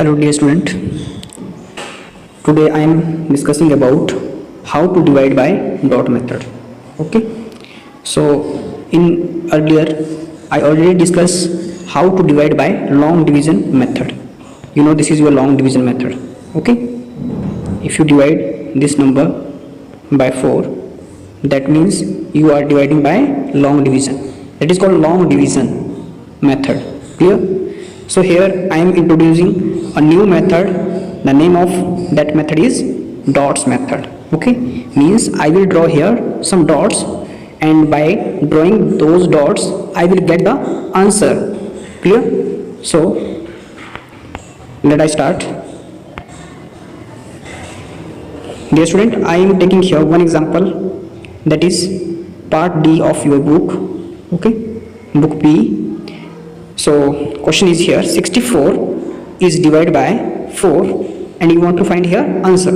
Hello dear student, today I am discussing about how to divide by dot method. Okay, so in earlier I already discussed how to divide by long division method. You know, this is your long division method. Okay, if you divide this number by 4, that means you are dividing by long division. That is called long division method. Clear? So here I am introducing a new method. The name of that method is dots method. Okay, means I will draw here some dots, and by drawing those dots I will get the answer. Clear? So let I start. Dear student, I am taking here one example, that is part D of your book. Okay, book B. So question is here, 64 is divided by 4 and you want to find here answer.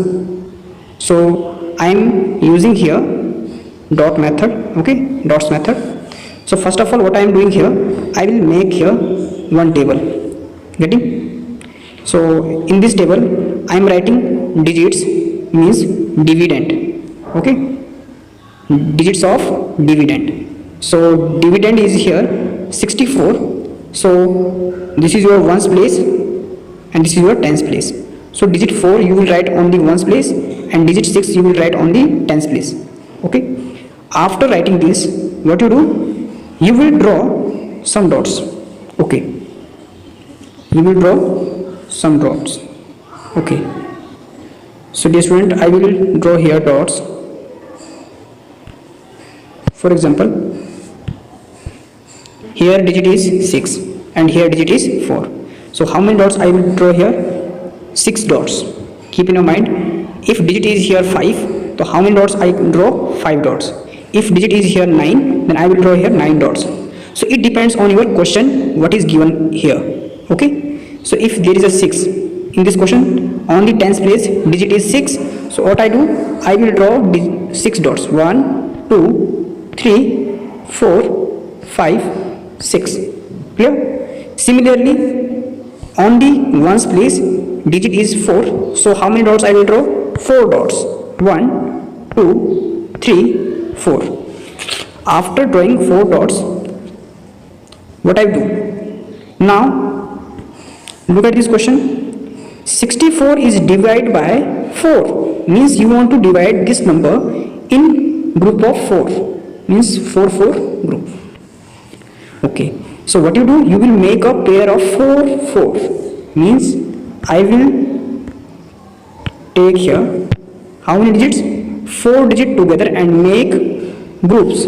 So I am using here dot method. Okay, dots method. So first of all, what I am doing here, I will make here one table. Getting? So in this table I am writing digits, means dividend. Okay, digits of dividend. So dividend is here 64. So this is your ones place and this is your tens place. So digit 4 you will write on the ones place and digit 6 you will write on the tens place. Okay, after writing this, what you do, you will draw some dots. Okay, you will draw some dots. Okay, so dear student, I will draw here dots. For example, here digit is 6 and here digit is 4. So how many dots I will draw here? 6 dots. Keep in your mind, if digit is here 5, so how many dots I draw? 5 dots. If digit is here 9, then I will draw here 9 dots. So it depends on your question what is given here. Okay, so if there is a 6 in this question, on the tens place digit is 6. So what I do, I will draw 6 dots. 1 2 3 4 5 6. Clear? Similarly, on the ones place digit is 4. So how many dots I will draw? 4 dots. 1 2 3 4. After drawing 4 dots, what I do now, look at this question. 64 is divided by 4, means you want to divide this number in group of 4, means 4 4 group. Okay, so what you do, you will make a pair of 4 4, means I will take here how many digits? 4 digits together and make groups.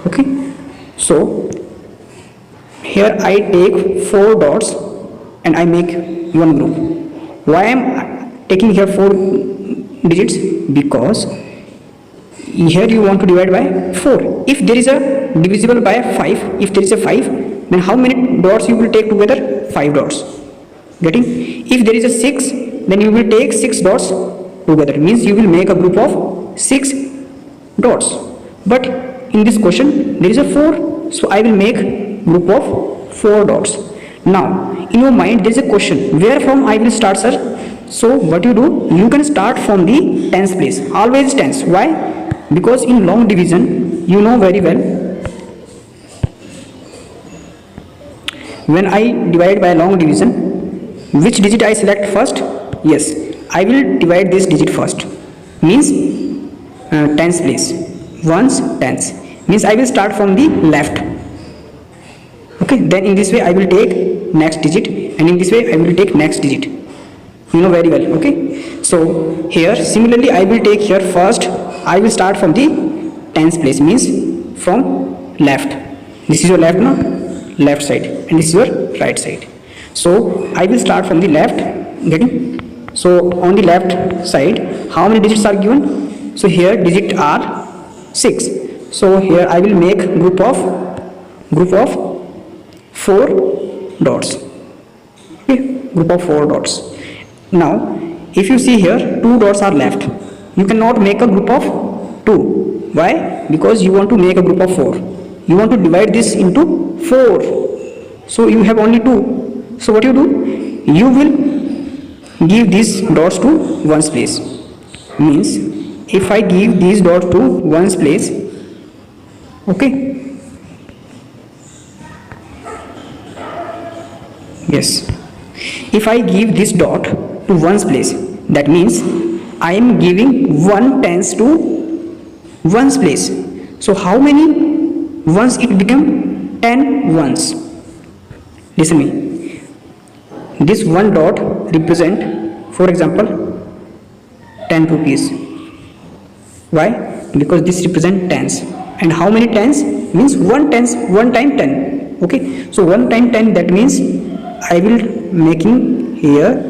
Okay, so here I take 4 dots and I make one group. Why I am taking here 4 digits? Because here you want to divide by 4. If there is a divisible by 5, if there is a 5, then how many dots you will take together? 5 dots. Getting? If there is a 6, then you will take 6 dots together, means you will make a group of 6 dots. But in this question there is a 4, so I will make group of 4 dots. Now in your mind there is a question, where from I will start, sir? So what you do, you can start from the tens place. Always tens. Why? Because in long division, you know very well, when I divide by long division, which digit I select first? Yes, I will divide this digit first, means tens place. Ones, tens, means I will start from the left. Okay, then in this way I will take next digit, and in this way I will take next digit. You know very well. Okay, so here similarly I will take here first, I will start from the tens place, means from left. This is your left now, left side, and this is your right side. So I will start from the left. Getting? So on the left side, how many digits are given? So here digits are 6. So here I will make group of 4 dots. Okay, group of 4 dots. Now if you see here 2 dots are left, you cannot make a group of 2. Why? Because you want to make a group of 4. You want to divide this into 4. So you have only 2. So what you do? you will give these dots to ones place. Means if I give these dots to ones place, okay, yes, if I give this dot to ones place, that means I am giving 1 tens to ones place. So how many ones it become? 10 ones. Listen me, this one dot represent, for example, 10 rupees. Why? Because this represent tens. And how many tens? Means 1 tens, 1 time 10. Okay, so 1 time 10, that means I will making here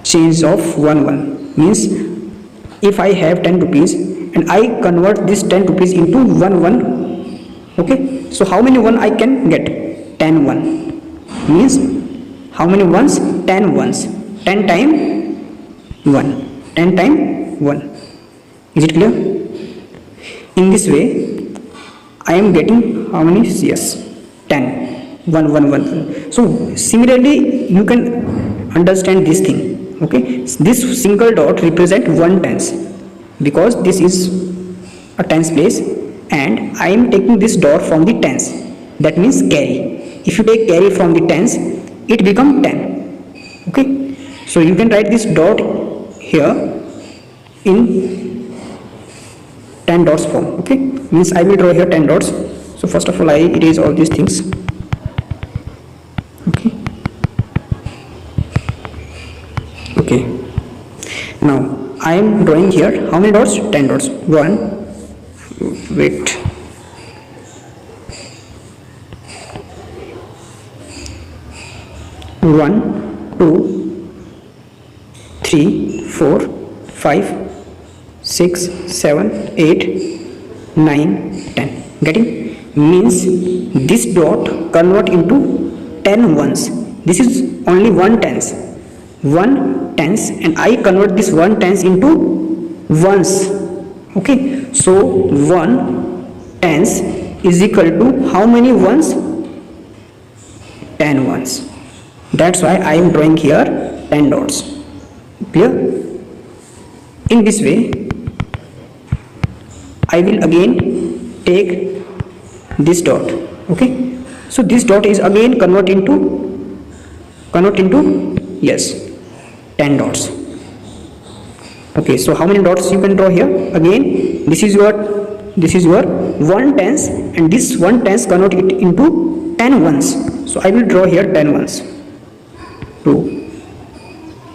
change of 1 means if I have 10 rupees and I convert this 10 rupees into 1. Okay, so how many 1 I can get? 10 1 means how many ones? 10 ones. 10 time 1, 10 time 1. Is it clear? In this way I am getting how many? Yes, 10 1. So similarly you can understand this thing. Okay, this single dot represent 1 tens because this is a tens place and I am taking this dot from the tens, that means carry. If you take carry from the tens, it become 10. Okay, so you can write this dot here in 10 dots form. Okay, means I will draw here 10 dots. So first of all I erase all these things. Okay, now I am drawing here how many dots? 10 dots. 1, wait, 1 2 3 4 5 6 7 8 9 10. Getting? Means this dot convert into 10 ones. This is only 1 tens, 1 tens, and I convert this 1 tens into ones. Okay, so 1 tens is equal to how many ones? 10 ones. That's why I am drawing here 10 dots. Clear? In this way I will again take this dot. Okay, so this dot is again convert into yes, 10 dots. Okay, so how many dots you can draw here? Again, this is your 1 tens and this 1 tens convert it into 10 ones. So I will draw here 10 ones. 2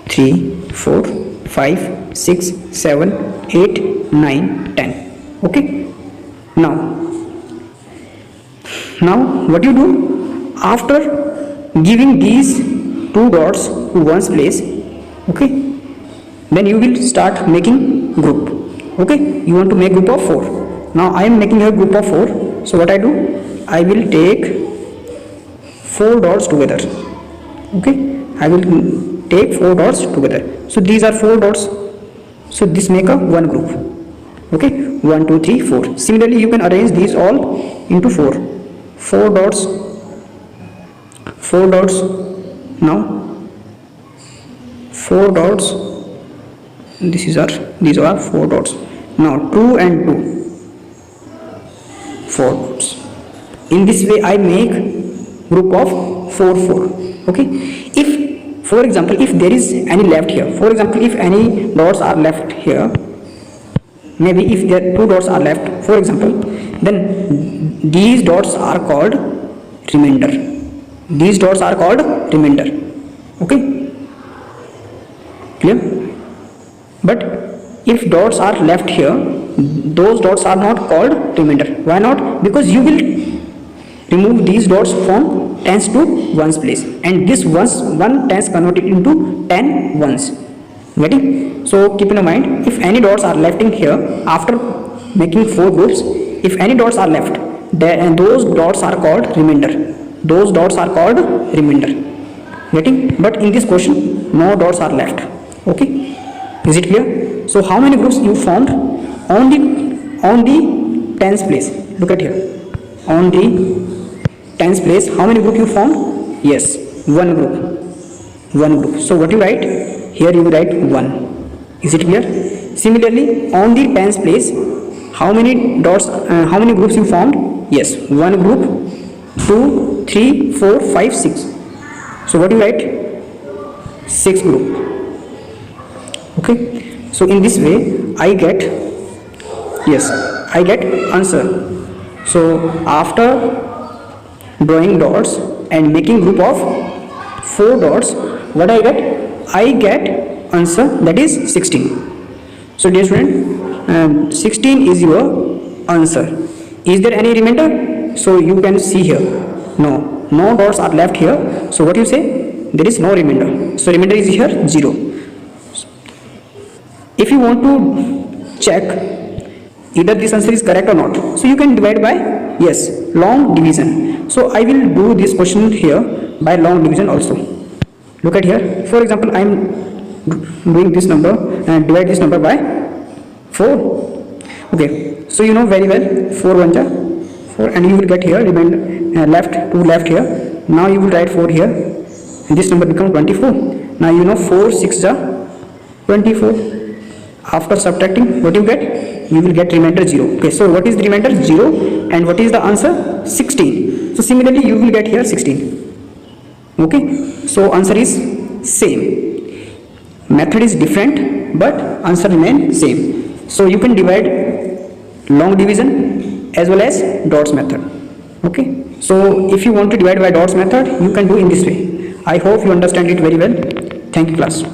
3 4 5 6 7 8 9 10. Okay, now what you do after giving these 2 dots to one's place? Okay, then you will start making group. Okay, you want to make group of 4. Now I am making a group of 4. So what I do, I will take 4 dots together. Okay, I will take 4 dots together. So these are 4 dots, so this make a one group. Okay, 1 2 3 4. Similarly you can arrange these all into 4 dots, 4 dots. Now 4 dots, these are 4 dots. Now 2 and 2, 4 dots. In this way I make group of 4 4. Okay, if for example if there is any left here, for example if any dots are left here, maybe if there 2 dots are left, for example, then these dots are called remainder. These dots are called remainder. Okay, clear? But if dots are left here, those dots are not called remainder. Why not? Because you will remove these dots from tens to ones place, and this ones 1 tens converted into 10 ones. Getting? So keep in mind, if any dots are left in here after making 4 groups, if any dots are left there, and those dots are called remainder. Those dots are called remainder. Getting? But in this question no dots are left. Okay, is it clear? So how many groups you formed on the tens place? Look at here, on the tens place how many group you formed? Yes, one group. So what you write here, you write 1. Is it clear? Similarly, on the tens place, how many dots, how many groups you formed? Yes, one group, 2, 3, 4, 5, 6. So what you write? 6 group. Okay, so in this way I get, yes, I get answer. So after drawing dots and making group of 4 dots, what I get? I get answer, that is 16. So dear student, 16 is your answer. Is there any remainder? So you can see here, no dots are left here. So what you say? There is no remainder. So remainder is here 0. If you want to check either this answer is correct or not, so you can divide by, yes, long division. So I will do this question here by long division also. Look at here. For example, I am doing this number and divide this number by 4. Okay, so you know very well 4 1 ja 4, and you will get here remainder left 2 left here. Now you will write 4 here, and this number becomes 24. Now you know 4 6 ja 24. After subtracting, what you get? You will get remainder 0. Okay, so what is the remainder? 0. And what is the answer? 16. So similarly you will get here 16. Okay, so answer is same. Method is different, but answer remains same. So you can divide long division as well as dots method. Okay, so if you want to divide by dots method, you can do in this way. I hope you understand it very well. Thank you, class.